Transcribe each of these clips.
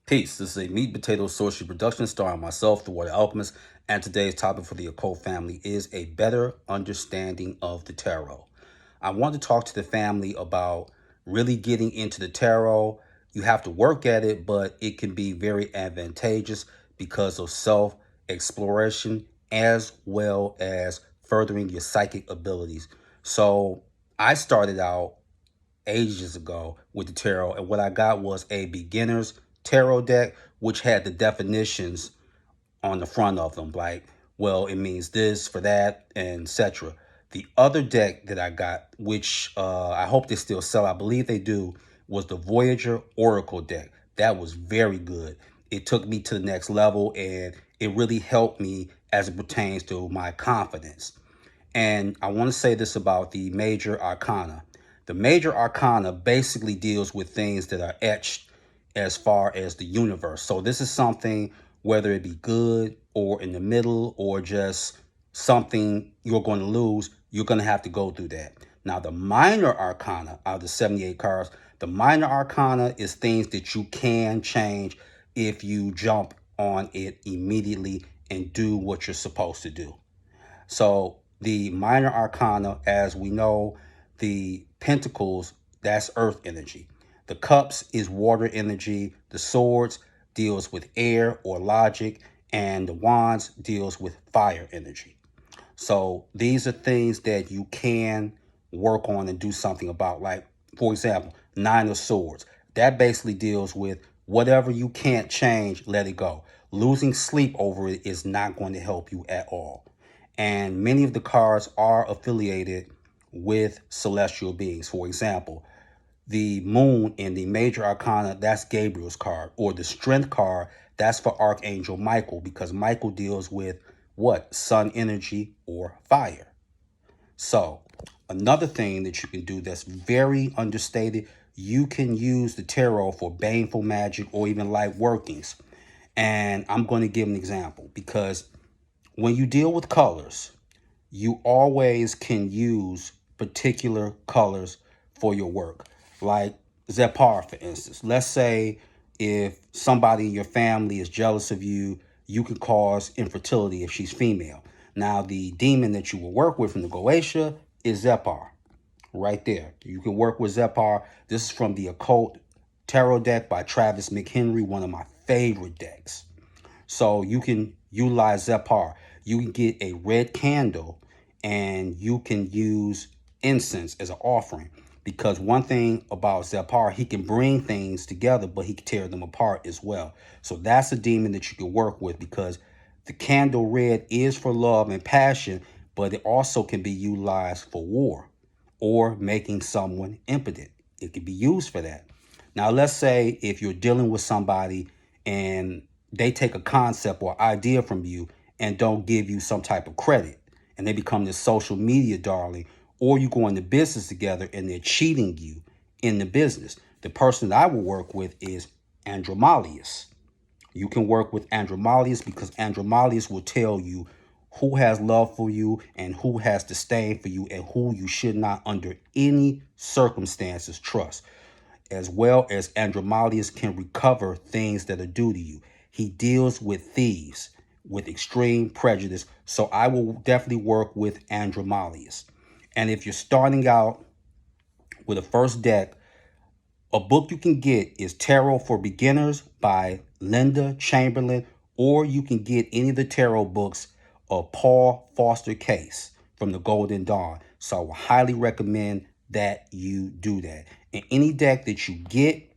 Peace. This is a meat potato sorcery production starring myself, the Water Alchemist, and today's topic for the occult family is a better understanding of the tarot. I want to talk to the family about really getting into the tarot. You have to work at it, but it can be very advantageous because of self exploration as well as furthering your psychic abilities. So I started out ages ago with the tarot, and what I got was a beginner's tarot deck, which had the definitions on the front of them, like, well, it means this for that, and etc. The other deck that I got, which I hope they still sell, I believe they do, was the Voyager Oracle deck. That was very good. It took me to the next level, and it really helped me as it pertains to my confidence. And I want to say this about the major arcana. The major arcana basically deals with things that are etched as far as the universe. So this is something, whether it be good or in the middle or just something you're going to lose, you're going to have to go through that. Now, the minor arcana out of the 78 cards, the minor arcana is things that you can change if you jump on it immediately and do what you're supposed to do. So the minor arcana, as we know, the pentacles, that's earth energy. The cups is water energy. The swords deals with air or logic. And the wands deals with fire energy. So these are things that you can work on and do something about. Like, for example, Nine of Swords. That basically deals with whatever you can't change, let it go. Losing sleep over it is not going to help you at all. And many of the cards are affiliated with celestial beings. For example, the moon in the major arcana, that's Gabriel's card, or the strength card, that's for Archangel Michael, because Michael deals with what? Sun energy or fire. So another thing that you can do that's very understated, you can use the tarot for baneful magic or even light workings. And I'm going to give an example, because when you deal with colors, you always can use particular colors for your work. Like Zepar, for instance. Let's say if somebody in your family is jealous of you, you can cause infertility if she's female. Now, the demon that you will work with from the Goetia is Zepar, right there. You can work with Zepar. This is from the Occult Tarot deck by Travis McHenry, one of my favorite decks. So you can utilize Zepar. You can get a red candle and you can use incense as an offering. Because one thing about Zepar, he can bring things together, but he can tear them apart as well. So that's a demon that you can work with, because the candle red is for love and passion, but it also can be utilized for war or making someone impotent. It can be used for that. Now, let's say if you're dealing with somebody and they take a concept or idea from you and don't give you some type of credit, and they become this social media darling, or you go into business together and they're cheating you in the business. The person that I will work with is Andromalius. You can work with Andromalius because Andromalius will tell you who has love for you and who has disdain for you and who you should not under any circumstances trust. As well as Andromalius can recover things that are due to you. He deals with thieves with extreme prejudice. So I will definitely work with Andromalius. And if you're starting out with a first deck, a book you can get is Tarot for Beginners by Linda Chamberlain, or you can get any of the tarot books of Paul Foster Case from the Golden Dawn. So I would highly recommend that you do that. In any deck that you get,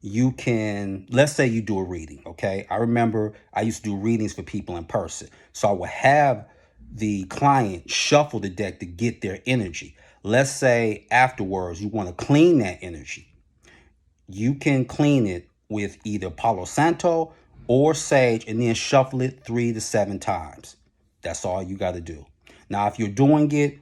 you can, let's say you do a reading, okay? I remember I used to do readings for people in person. So I would have the client shuffle the deck to get their energy. Let's say afterwards you want to clean that energy. You can clean it with either Palo Santo or sage and then shuffle it 3 to 7 times. That's all you got to do. Now, if you're doing it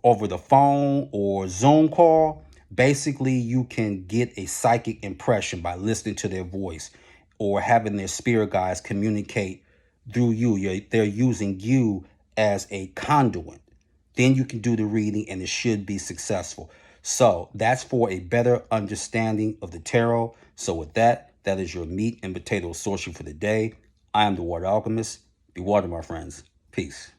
over the phone or Zoom call, basically you can get a psychic impression by listening to their voice or having their spirit guides communicate through you. They're using you as a conduit. Then you can do the reading and it should be successful. So that's for a better understanding of the tarot. So with that, That is your meat and potato sorcery for the day. I am the Water Alchemist. Be water, my friends. Peace.